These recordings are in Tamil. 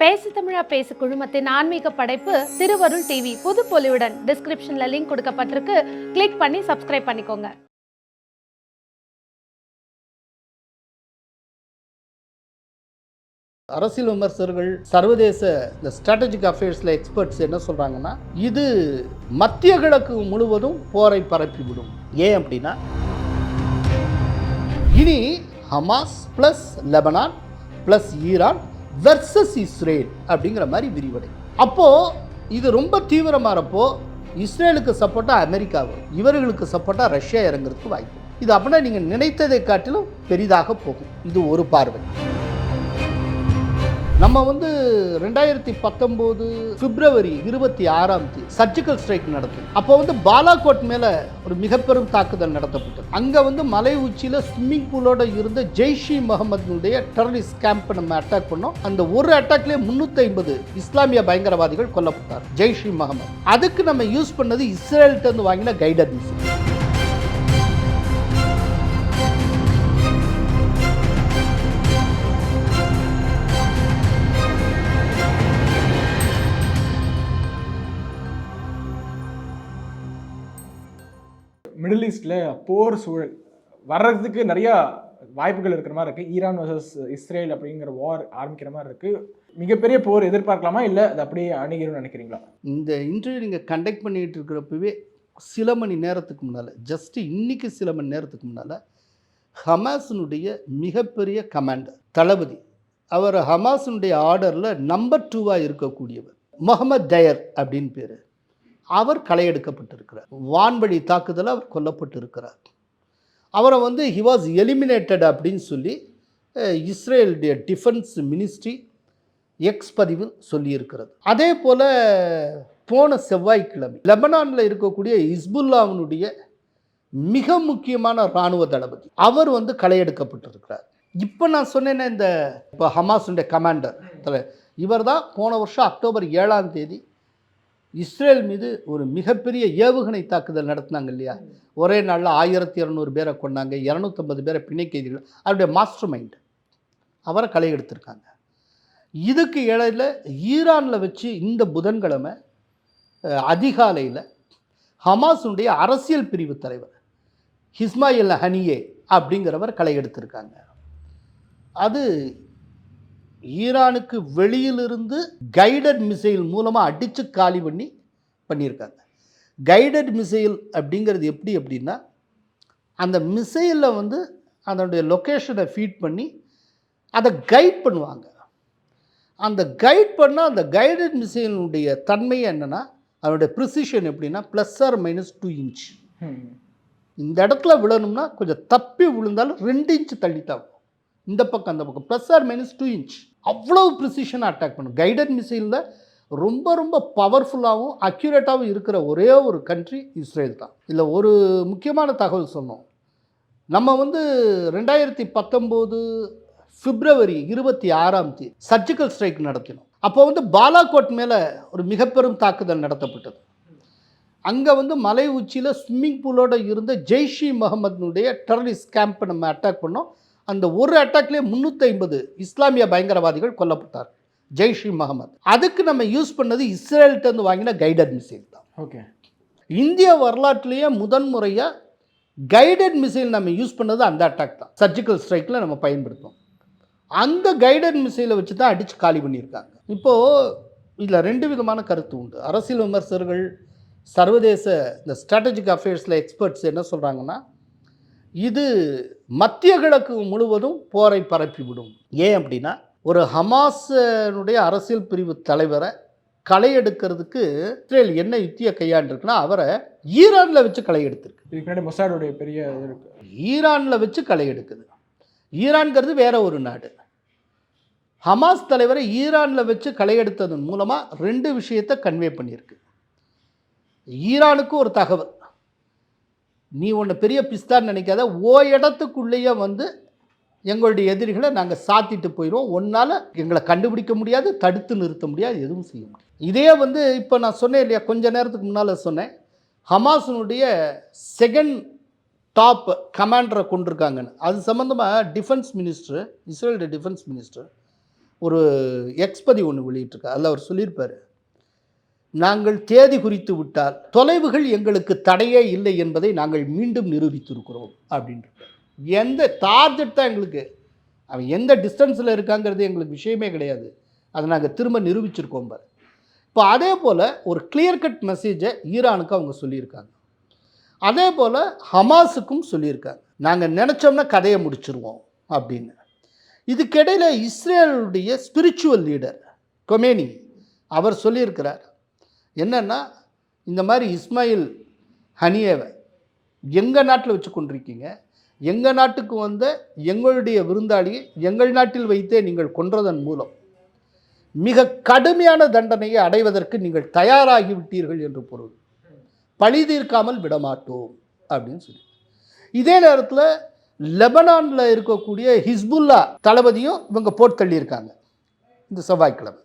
பேசு தமிழா பேசு குழுமத்தின் ஆன்மீக படைப்பு திருவருள் டிவி புது பொலிவுடன் டிஸ்கிரிப்ஷன்ல லிங்க் கொடுக்கப்பட்டிருக்கு. கிளிக் பண்ணி சப்ஸ்கிரைப் பண்ணிக்கோங்க. அரசியல் விமர்சகர்கள் சர்வதேச இந்த ஸ்ட்ராட்டஜிக் அஃபேர்ஸில் எக்ஸ்பர்ட்ஸ் என்ன சொல்கிறாங்கன்னா, இது மத்திய கிழக்கு முழுவதும் போரை பரப்பிவிடும். ஏன் அப்படின்னா, இனி Hamas plus Lebanon plus Iran versus Israel அப்படிங்கிற மாதிரி விரிவடை. அப்போது இது ரொம்ப தீவிரமாகிறப்போ இஸ்ரேலுக்கு சப்போர்ட்டாக அமெரிக்கா வரும், இவர்களுக்கு சப்போர்ட்டாக ரஷ்யா இறங்குறதுக்கு வாய்ப்பு. இது அப்படின்னா நீங்கள் நினைத்ததை காட்டிலும் பெரிதாக போகும். இது ஒரு பார்வை. நம்ம 2019 பிப்ரவரி 26 சர்ஜிக்கல் ஸ்ட்ரைக் நடத்தும். அப்போ பாலாகோட் மேலே ஒரு மிக பெரும் தாக்குதல் நடத்தப்பட்டது. அங்கே மலை உச்சியில் ஸ்விம்மிங் பூலோட இருந்த ஜெய்ஷி முகமதுடைய டெரரிஸ்ட் கேம்ப் நம்ம அட்டாக் பண்ணோம். அந்த ஒரு அட்டாக்லேயே 350 இஸ்லாமிய பயங்கரவாதிகள் கொல்லப்பட்டார். ஜெய்ஷி முகமது அதுக்கு நம்ம யூஸ் பண்ணது இஸ்ரேல்கிட்ட இருந்து வாங்கின கைடட் மிசைல். மிடில் ஈஸ்டில் போர் சூழல் வர்றதுக்கு நிறையா வாய்ப்புகள் இருக்கிற மாதிரி இருக்குது. ஈரான் வர்சஸ் இஸ்ரேல் அப்படிங்கிற வார் ஆரம்பிக்கிற மாதிரி இருக்குது. மிகப்பெரிய போர் எதிர்பார்க்கலாமா, இல்லை அது அப்படியே அணுகிரும்னு நினைக்கிறீங்களா? இந்த இன்டர்வியூ நீங்கள் கண்டக்ட் பண்ணிகிட்டு இருக்கிறப்பவே சில மணி நேரத்துக்கு முன்னால், ஜஸ்ட்டு இன்றைக்கி சில மணி நேரத்துக்கு முன்னால், ஹமாஸினுடைய மிகப்பெரிய கமாண்டர் தளபதி, அவர் ஹமாஸினுடைய ஆர்டரில் நம்பர் 2 இருக்கக்கூடியவர் முகமது தயர் அப்படின்னு பேர், அவர் களையெடுக்கப்பட்டிருக்கிறார். வான்வழி தாக்குதல் அவர் கொல்லப்பட்டிருக்கிறார். அவரை ஹி வாஸ் எலிமினேட்டட் அப்படின்னு சொல்லி இஸ்ரேலுடைய டிஃபென்ஸ் மினிஸ்ட்ரி எக்ஸ் பதிவில் சொல்லியிருக்கிறது. அதே போல் போன செவ்வாய்க்கிழமை லெபனானில் இருக்கக்கூடிய ஹிஸ்புல்லாவினுடைய மிக முக்கியமான இராணுவ தளபதி அவர் களையெடுக்கப்பட்டிருக்கிறார். இப்போ நான் சொன்னேன்னா, இப்போ ஹமாஸுடைய கமாண்டர் இவர் தான் போன வருஷம் அக்டோபர் 7 இஸ்ரேல் மீது ஒரு மிகப்பெரிய ஏவுகணை தாக்குதல் நடத்தினாங்க இல்லையா? ஒரே நாளில் 1200 பேரை கொண்டாங்க, 250 பேரை பிணை கைதிகள். அவருடைய மாஸ்டர் மைண்ட், அவரை களை எடுத்திருக்காங்க. இதுக்கு இடையில் ஈரானில் வச்சு இந்த புதன்கிழமை அதிகாலையில் ஹமாஸுடைய அரசியல் பிரிவு தலைவர் இஸ்மாயில் ஹனியே அப்படிங்கிறவர் களை எடுத்திருக்காங்க. அது ஈரானுக்கு வெளியிலிருந்து கைடட் மிசைல் மூலமாக அடித்து காலி பண்ணியிருக்காங்க. கைடட் மிசைல் அப்படிங்கிறது எப்படி அப்படின்னா, அந்த மிசைலில் அதனுடைய லொக்கேஷனை ஃபீட் பண்ணி அதை கைட் பண்ணுவாங்க. அந்த கைட் பண்ணால் அந்த கைடட் மிசைலினுடைய தன்மை என்னென்னா, அதனுடைய ப்ரிசிஷன் எப்படின்னா +or-2 இன்ச். இந்த இடத்துல விழணும்னா கொஞ்சம் தப்பி விழுந்தாலும் 2 இன்ச் தள்ளித்தான், இந்த பக்கம் அந்த பக்கம் +or-2 இன்ச். அவ்வளோ ப்ரிசிஷனாக அட்டாக் பண்ணும். கைடட் மிசைலில் ரொம்ப ரொம்ப பவர்ஃபுல்லாகவும் அக்யூரேட்டாகவும் இருக்கிற ஒரே ஒரு கண்ட்ரி இஸ்ரேல் தான். இதில் ஒரு முக்கியமான தகவல் சொன்னோம். நம்ம 2019 பிப்ரவரி 26 சர்ஜிக்கல் ஸ்ட்ரைக் நடத்தினோம். அப்போ பாலாகோட் மேலே ஒரு மிக பெரும் தாக்குதல் நடத்தப்பட்டது. அங்கே மலை உச்சியில் ஸ்விம்மிங் பூலோட இருந்த ஜெய்ஷி முகமதுடைய டெரரிஸ்ட் கேம்ப் நம்ம அட்டாக் பண்ணோம். அந்த ஒரு அட்டாக்லேயே 350 இஸ்லாமிய பயங்கரவாதிகள் கொல்லப்பட்டார். ஜெய்ஷி முகமது அதுக்கு நம்ம யூஸ் பண்ணது இஸ்ரேல்கிட்ட இருந்து வாங்கின கைடட் மிசைல் தான். ஓகே, இந்திய வரலாற்றிலேயே முதன்முறையாக கைடட் மிசைல் நம்ம யூஸ் பண்ணது அந்த அட்டாக் தான். சர்ஜிக்கல் ஸ்ட்ரைக்கில் நம்ம பயன்படுத்தோம். அந்த கைடட் மிசைலை வச்சு தான் அடித்து காலி பண்ணியிருக்காங்க. இப்போது இதில் 2 விதமான கருத்து உண்டு. அரசியல் விமர்சகர்கள் சர்வதேச இந்த ஸ்ட்ராட்டஜிக் அஃபேர்ஸில் எக்ஸ்பர்ட்ஸ் என்ன சொல்கிறாங்கன்னா, இது மத்திய கிழக்கு முழுவதும் போரை பரப்பிவிடும். ஏன் அப்படின்னா, ஒரு ஹமாஸனுடைய அரசியல் பிரிவு தலைவரை களையெடுக்கிறதுக்கு இஸ்ரேல் என்ன யுத்தியை கையாண்டிருக்குன்னா, அவரை ஈரானில் வச்சு களையெடுத்திருக்கு. இதுக்கு முன்னாடி மொசாடுடைய பெரிய ஈரானில் வச்சு களையெடுக்குது. ஈரான்கிறது வேற ஒரு நாடு. ஹமாஸ் தலைவரை ஈரானில் வச்சு களையெடுத்ததன் மூலமாக 2 விஷயத்தை கன்வே பண்ணியிருக்கு. ஈரானுக்கு ஒரு தகவல், நீ ஒன்று பெரிய பிஸ்தான்னு நினைக்காத, இடத்துக்குள்ளேயே எங்களுடைய எதிரிகளை நாங்கள் சாத்திட்டு போயிடுவோம், ஒன்றால் எங்களை கண்டுபிடிக்க முடியாது, தடுத்து நிறுத்த முடியாது, எதுவும் செய்ய முடியாது. இதே இப்போ நான் சொன்னேன் இல்லையா, கொஞ்ச நேரத்துக்கு முன்னால் சொன்னேன், ஹமாஸினுடைய செகண்ட் டாப் கமாண்டரை கொண்டிருக்காங்கன்னு. அது சம்மந்தமாக டிஃபென்ஸ் மினிஸ்டர், இஸ்ரேலுடைய டிஃபென்ஸ் மினிஸ்டர் ஒரு எக்ஸ்பதி ஒன்று வெளியிட்டிருக்கார். அதில் அவர் சொல்லியிருப்பார், நாங்கள் தேதி குறித்து விட்டால் தொலைவுகள் எங்களுக்கு தடையே இல்லை என்பதை நாங்கள் மீண்டும் நிரூபித்திருக்கிறோம் அப்படின்ட்டு. எந்த டார்கெட் தான் எங்களுக்கு, அவன் எந்த டிஸ்டன்ஸில் இருக்காங்கிறது எங்களுக்கு விஷயமே கிடையாது, அதை நாங்கள் திரும்ப நிரூபிச்சிருக்கோம் பாரு. இப்போ அதே போல் ஒரு கிளியர் கட் மெசேஜை ஈரானுக்கு அவங்க சொல்லியிருக்காங்க. அதே போல் ஹமாஸுக்கும் சொல்லியிருக்காங்க, நாங்கள் நினச்சோம்னா கதையை முடிச்சிருவோம் அப்படின்னு. இதுக்கிடையில் இஸ்ரேலுடைய ஸ்பிரிச்சுவல் லீடர் கொமேனி அவர் சொல்லியிருக்கிறார் என்னென்னா, இந்த மாதிரி இஸ்மாயில் ஹனியேவை எங்கள் நாட்டில் வச்சு கொண்டிருக்கீங்க, எங்கள் நாட்டுக்கு வந்த எங்களுடைய விருந்தாளியை எங்கள் நாட்டில் வைத்தே நீங்கள் கொன்றதன் மூலம் மிக கடுமையான தண்டனையை அடைவதற்கு நீங்கள் தயாராகிவிட்டீர்கள் என்று பொருள், பழி தீர்க்காமல் விடமாட்டோம் அப்படின்னு சொல்லி. இதே நேரத்தில் லெபனானில் இருக்கக்கூடிய ஹிஸ்புல்லா தளபதியும் இவங்க போட்டு தள்ளியிருக்காங்க இந்த செவ்வாய்க்கிழமை.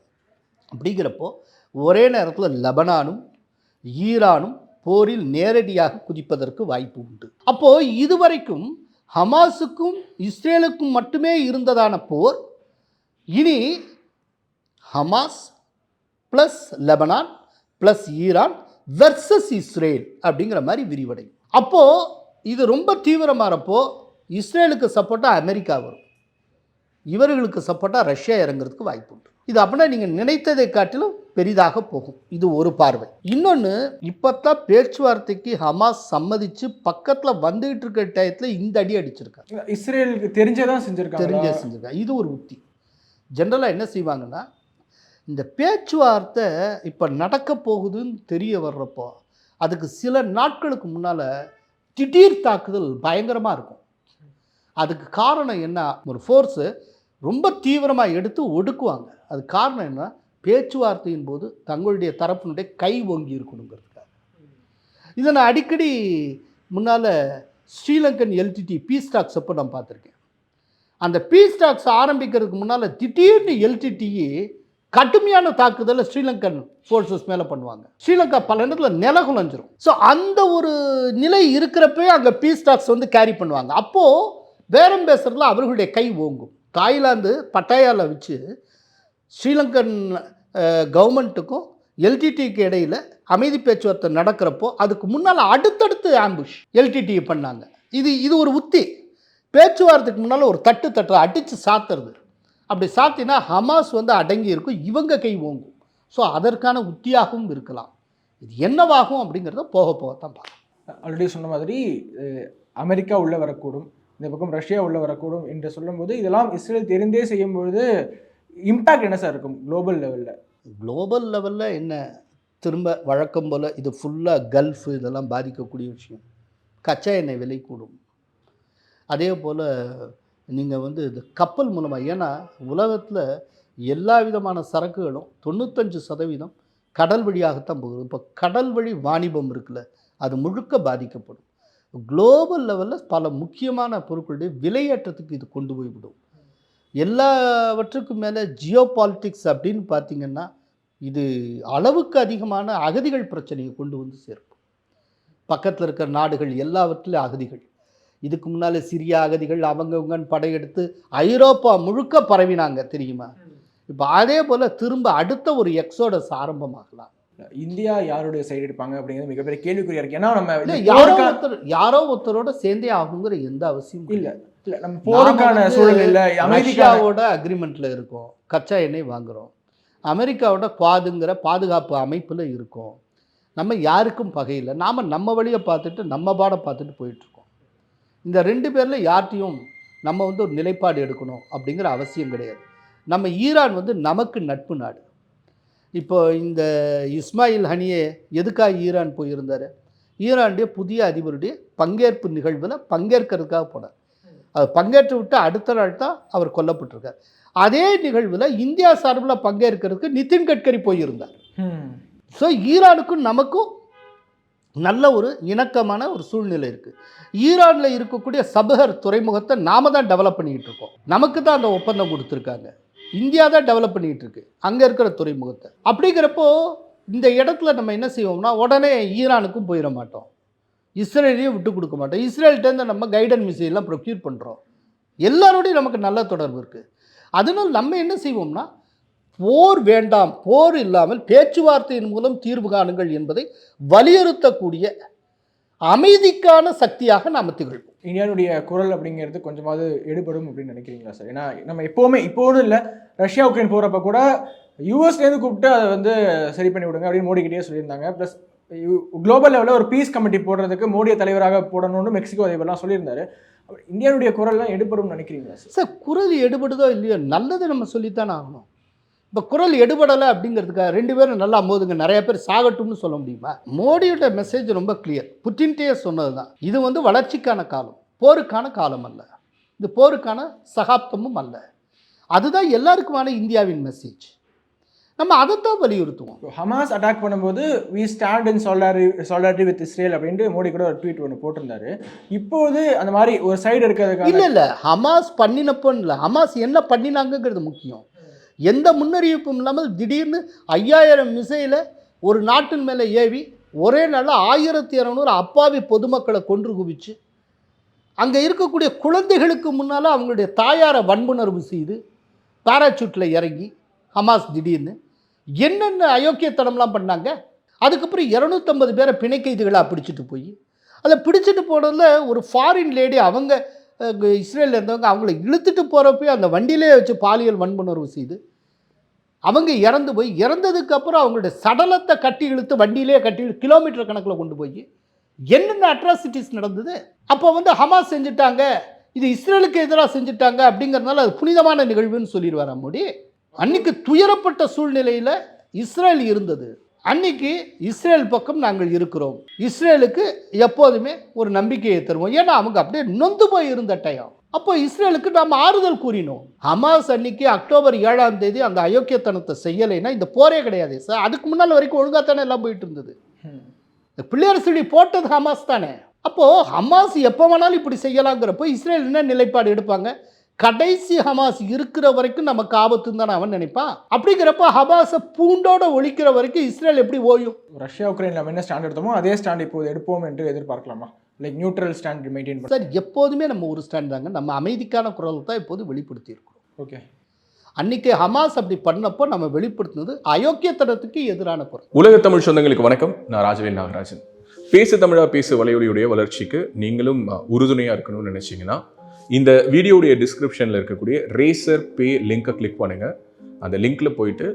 அப்படிங்கிறப்போ ஒரே நேரத்தில் லெபனானும் ஈரானும் போரில் நேரடியாக குதிப்பதற்கு வாய்ப்பு உண்டு. அப்போது இதுவரைக்கும் ஹமாஸுக்கும் இஸ்ரேலுக்கும் மட்டுமே இருந்ததான போர் இனி Hamas plus Lebanon plus Iran versus Israel அப்படிங்கிற மாதிரி விரிவடையும். அப்போது இது ரொம்ப தீவிரமாகிறப்போ இஸ்ரேலுக்கு சப்போர்ட்டாக அமெரிக்கா வரும், இவர்களுக்கு சப்போர்ட்டாக ரஷ்யா இறங்குறதுக்கு வாய்ப்பு உண்டு. இது அப்படின்னா நீங்கள் நினைத்ததை காட்டிலும் பெரிதாக போகும். இது ஒரு பார்வை. இன்னொன்று, இப்போ தான் பேச்சுவார்த்தைக்கு ஹமாஸ் சம்மதித்து பக்கத்தில் வந்துகிட்டு இருக்க டயத்தில் இந்த அடி அடிச்சிருக்காங்க. இஸ்ரேலுக்கு தெரிஞ்சதான் செஞ்சுருக்காங்க. இது ஒரு உத்தி. ஜென்ரலாக என்ன செய்வாங்கன்னா, இந்த பேச்சுவார்த்தை இப்போ நடக்க போகுதுன்னு தெரிய வர்றப்போ அதுக்கு சில நாட்களுக்கு முன்னால் திடீர் தாக்குதல் பயங்கரமாக இருக்கும். அதுக்கு காரணம் என்ன, ஒரு ஃபோர்ஸு ரொம்ப தீவிரமாக எடுத்து ஒடுக்குவாங்க. அது காரணம் என்ன, பேச்சுவார்த்தையின் போது தங்களுடைய தரப்பினுடைய கை ஓங்கி இருக்கணுங்கிறதுக்காக. இதை நான் அடிக்கடி முன்னால் ஸ்ரீலங்கன் எல்டிடி பீஸ் டாக்ஸ் அப்போ நான் பார்த்துருக்கேன். அந்த பீஸ் டாக்ஸ் ஆரம்பிக்கிறதுக்கு முன்னால் திடீர்னு எல்டிடி கடுமையான தாக்குதலை ஸ்ரீலங்கன் ஃபோர்ஸஸ் மேலே பண்ணுவாங்க. ஸ்ரீலங்கா பல இடத்துல நிலகுலைஞ்சிரும். ஸோ அந்த ஒரு நிலை இருக்கிறப்பே அங்கே பீஸ் டாக்ஸ் வந்து கேரி பண்ணுவாங்க. அப்போது பேரம் பேசுகிறதுல அவர்களுடைய கை ஓங்கும். தாய்லாந்து பட்டாயாவில் வச்சு ஸ்ரீலங்கன் கவர்மெண்ட்டுக்கும் எல்டிடிக்கு இடையில் அமைதி பேச்சுவார்த்தை நடக்கிறப்போ அதுக்கு முன்னால் அடுத்தடுத்து ஆம்புஷ் எல்டிடி பண்ணாங்க. இது ஒரு உத்தி. பேச்சுவார்த்தைக்கு முன்னால் ஒரு தட்டு அடித்து சாத்துறது. அப்படி சாத்தினா ஹமாஸ் வந்து அடங்கி இருக்கும், இவங்க கை ஓங்கும். ஸோ அதற்கான உத்தியாகவும் இருக்கலாம். இது என்னவாகும் அப்படிங்கிறத போக தான் பார்க்கலாம். ஆல்ரெடி சொன்ன மாதிரி அமெரிக்கா உள்ளே வரக்கூடும், இந்த பக்கம் ரஷ்யா உள்ளே வரக்கூடும் என்று சொல்லும்போது இதெல்லாம் இஸ்ரேல் தெரிந்தே செய்யும்பொழுது இம்பேக்ட் என்ன சார் இருக்கும் குளோபல் லெவலில்? குளோபல் லெவலில் என்ன, திரும்ப வழக்கம் போல் இது ஃபுல்லாக கல்ஃப் இதெல்லாம் பாதிக்கக்கூடிய விஷயம். கச்சா எண்ணெய் விலை கூடும். அதே போல் நீங்கள் வந்து இது கப்பல் மூலமாக, ஏன்னா உலகத்தில் எல்லா விதமான சரக்குகளும் 95% கடல் வழியாகத்தான் போகுது. இப்போ கடல் வழி வாணிபம் இருக்குல்ல, அது முழுக்க பாதிக்கப்படும். குளோபல் லெவலில் பல முக்கியமான பொருட்களுடைய விலையேற்றத்துக்கு இது கொண்டு போய்விடும். எல்லாவற்றுக்கும் மேலே ஜியோ பாலிட்டிக்ஸ் அப்படின்னு பார்த்திங்கன்னா இது அளவுக்கு அதிகமான அகதிகள் பிரச்சனையை கொண்டு வந்து சேர்க்கும். பக்கத்தில் இருக்கிற நாடுகள் எல்லாவற்றிலும் அகதிகள். இதுக்கு முன்னால் சிரியா அகதிகள் அவங்கவுங்கன்னு படையெடுத்து ஐரோப்பா முழுக்க பரவினாங்க தெரியுமா. இப்போ அதே போல் திரும்ப அடுத்த ஒரு எக்ஸோடஸ் ஆரம்பமாகலாம். இந்தியா யாருடைய சைடு எடுப்பாங்க அப்படிங்கிறது மிகப்பெரிய கேள்விக்குறியா இருக்கு. ஏன்னா நம்ம யாரோ ஒருத்தரோட சேர்ந்தே ஆகுங்கிற எந்த அவசியம் இல்லை. நம்ம போருக்கான சூழல் இல்லை. அமெரிக்காவோட அக்ரிமெண்ட்ல இருக்கோம், கச்சா எண்ணெய் வாங்குறோம், அமெரிக்காவோட குவாடுங்கிற பாதுகாப்பு அமைப்பில் இருக்கோம். நம்ம யாருக்கும் பகையில், நாம் நம்ம வழியை பார்த்துட்டு நம்ம பாட பார்த்துட்டு போயிட்டுருக்கோம். இந்த 2 பேரில் யார்ட்டையும் நம்ம வந்து ஒரு நிலைப்பாடு எடுக்கணும் அப்படிங்கிற அவசியம் கிடையாது. நம்ம ஈரான் வந்து நமக்கு நட்பு நாடு. இப்போ இந்த இஸ்மாயில் ஹனியே எதுக்காக ஈரான் போயிருந்தார்? ஈரானுடைய புதிய அதிபருடைய பங்கேற்பு நிகழ்வில் பங்கேற்கிறதுக்காக போனார். அவர் பங்கேற்று விட்டு அடுத்த நாள் தான் அவர் கொல்லப்பட்டிருக்கார். அதே நிகழ்வில் இந்தியா சார்பில் பங்கேற்கிறதுக்கு நிதின் கட்கரி போயிருந்தார். ஸோ ஈரானுக்கும் நமக்கும் நல்ல ஒரு இணக்கமான ஒரு சூழ்நிலை இருக்குது. ஈரானில் இருக்கக்கூடிய சபஹர் துறைமுகத்தை நாம் தான் டெவலப் பண்ணிக்கிட்டு இருக்கோம். நமக்கு தான் அந்த ஒப்பந்தம் கொடுத்துருக்காங்க. இந்தியா தான் டெவலப் பண்ணிகிட்டு இருக்கு அங்கே இருக்கிற துறைமுகத்தை. அப்படிங்கிறப்போ இந்த இடத்துல நம்ம என்ன செய்வோம்னா உடனே ஈரானுக்கும் போயிட மாட்டோம், இஸ்ரேலையும் விட்டு கொடுக்க மாட்டோம். இஸ்ரேல்கிட்டேருந்து நம்ம கைடன் மிசைல்லாம் ப்ரொக்யூர் பண்ணுறோம். எல்லாரோடையும் நமக்கு நல்ல தொடர்பு இருக்குது. அதனால் நம்ம என்ன செய்வோம்னா, போர் வேண்டாம், போர் இல்லாமல் பேச்சுவார்த்தையின் மூலம் தீர்வு காணுங்கள் என்பதை வலியுறுத்தக்கூடிய அமைதிக்கான சக்தியாக நாம் திகழ்வோம். இந்தியாவுடைய குரல் அப்படிங்கிறது கொஞ்சமாவது எடுபடும் அப்படின்னு நினைக்கிறீங்களா சார்? ஏன்னா நம்ம எப்போவுமே இப்போதும் இல்லை, ரஷ்யா உக்ரைன் போகிறப்ப கூட யூஎஸ்லேருந்து கூப்பிட்டு அதை வந்து சரி பண்ணி விடுங்க அப்படின்னு மோடிக்கிட்டே சொல்லியிருந்தாங்க. ப்ளஸ் குளோபல் லெவலில் ஒரு பீஸ் கமிட்டி போடுறதுக்கு மோடியை தலைவராக போடணும்னு மெக்சிகோ அதேவெல்லாம் சொல்லியிருந்தாரு. இந்தியாவுடைய குரல்லாம் எடுபடும் நினைக்கிறீங்களா சார்? சார், குரல் எடுபடுதோ இல்லையோ, நல்லதை நம்ம சொல்லித்தானே ஆகணும். இப்போ குரல் எடுபடலை அப்படிங்கிறதுக்காக 2 பேரும் நல்லா மோதுங்க, நிறைய பேர் சாகட்டும்னு சொல்ல முடியுமா? மோடியோட மெசேஜ் ரொம்ப கிளியர். புட்டின்டே சொன்னது தான், இது வந்து வளர்ச்சிக்கான காலம், போருக்கான காலம் அல்ல, இது போருக்கான சகாப்தமும் அல்ல. அதுதான் எல்லாருக்குமான இந்தியாவின் மெசேஜ். நம்ம அதைத்தான் வலியுறுத்துவோம். ஹமாஸ் அட்டாக் பண்ணும்போது we stand in solidarity with Israel அப்படின்ட்டு மோடி கூட ஒரு ட்வீட் ஒன்று போட்டிருந்தாரு. இப்போது அந்த மாதிரி ஒரு சைடு இருக்கிறதுக்காக இல்லை ஹமாஸ் பண்ணினப்போன்னு இல்லை, ஹமாஸ் என்ன பண்ணினாங்கிறது முக்கியம். எந்த முன்னறிவிப்பும் இல்லாமல் திடீர்னு 5000 மிசைலை ஒரு நாட்டின் மேலே ஏவி ஒரே நாளில் 1200 அப்பாவி பொதுமக்களை கொன்று குவிச்சு அங்கே இருக்கக்கூடிய குழந்தைகளுக்கு முன்னால் அவங்களுடைய தாயாரை வன்புணர்வு செய்து பாராசூட்டில் இறங்கி ஹமாஸ் திடீர்னு என்னென்ன அயோக்கியத்தனம்லாம் பண்ணாங்க. அதுக்கப்புறம் 250 பேரை பிணை கைதிகளாக பிடிச்சிட்டு போய் அதில் பிடிச்சிட்டு போனதில் ஒரு ஃபாரின் லேடி, அவங்க இஸ்ரேலில் இருந்தவங்க, அவங்கள இழுத்துட்டு போகிறப்ப அந்த வண்டியிலே வச்சு பாலியல் வன்புணர்வு செய்து அவங்க இறந்து போய், இறந்ததுக்கப்புறம் அவங்களுடைய சடலத்தை கட்டி இழுத்து வண்டியிலே கட்டி கிலோமீட்டர் கணக்கில் கொண்டு போய் என்னென்ன அட்ராசிட்டிஸ் நடந்தது. அப்போ வந்து ஹமாஸ் செஞ்சுட்டாங்க, இது இஸ்ரேலுக்கு எதிராக செஞ்சுட்டாங்க அப்படிங்கிறதுனால அது புனிதமான நிகழ்வுன்னு சொல்லிடுவாரா மோடி? அன்னைக்கு துயரப்பட்ட சூழ்நிலையில் இஸ்ரேல் இருந்தது. அன்னைக்கு இஸ்ரேல் பக்கம் நாங்கள் இருக்கிறோம், இஸ்ரேலுக்கு எப்போதுமே ஒரு நம்பிக்கையை தருவோம். ஏன்னா அவங்க அப்படியே நொந்து போய் இருந்த டைம். அப்போ இஸ்ரேலுக்கு நாம் ஆறுதல் கூறினோம். ஹமாஸ் அன்னைக்கு அக்டோபர் 7ஆம் தேதி அந்த அயோக்கியத்தனத்தை செய்யலைன்னா இந்த போரே கிடையாது சார். அதுக்கு முன்னால் வரைக்கும் ஒழுங்காக தானே எல்லாம் போயிட்டு இருந்தது. பிள்ளையார் சொல்லி போட்டது ஹமாஸ் தானே. அப்போது ஹமாஸ் எப்போ வேணாலும் இப்படி செய்யலாங்கிறப்போ இஸ்ரேல் என்ன நிலைப்பாடு எடுப்பாங்க? கடைசி ஹமாஸ் இருக்கிற வரைக்கும் நமக்கு ஆபத்துன்னு தானே அவன் நினைப்பான். அப்படிங்கிறப்ப ஹமாஸை பூண்டோட ஒழிக்கிற வரைக்கும் இஸ்ரேல் எப்படி ஓயும்? ரஷ்யா உக்ரைன் நம்ம என்ன ஸ்டாண்ட் எடுத்தோமோ அதே ஸ்டாண்ட் இப்போது எடுப்போம் என்று எதிர்பார்க்கலாமா? லைக் நியூட்ரல் ஸ்டாண்ட் மெயின்டைன் பண்ண சார், எப்போதுமே நம்ம ஒரு ஸ்டாண்ட் தாங்க. நம்ம அமைதிக்கான குரல் தான் இப்போது வெளிப்படுத்தி இருக்கிறோம். ஓகே, அன்னைக்கு ஹமாஸ் அப்படி பண்ணப்போ நம்ம வெளிப்படுத்தினது அயோக்கியத்தனத்துக்கு எதிரான குரல். உலக தமிழ் சொந்தங்களுக்கு வணக்கம். நான் ராஜவேல் நாகராஜன். பேசு தமிழா பேசு வலையொலியுடைய வளர்ச்சிக்கு நீங்களும் உறுதுணையாக இருக்கணும்னு நினச்சிங்கன்னா இந்த வீடியோடைய டிஸ்கிரிப்ஷனில் இருக்கக்கூடிய ரேசர் பே லிங்கை கிளிக் பண்ணுங்கள். அந்த லிங்க்கில் போயிட்டு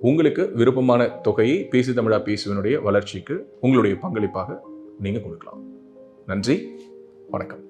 உங்களுக்கு விருப்பமான தொகையை பேசு தமிழா பேசுவனுடைய வளர்ச்சிக்கு உங்களுடைய பங்களிப்பாக நீங்கள் கொடுக்கலாம். நன்றி, வணக்கம்.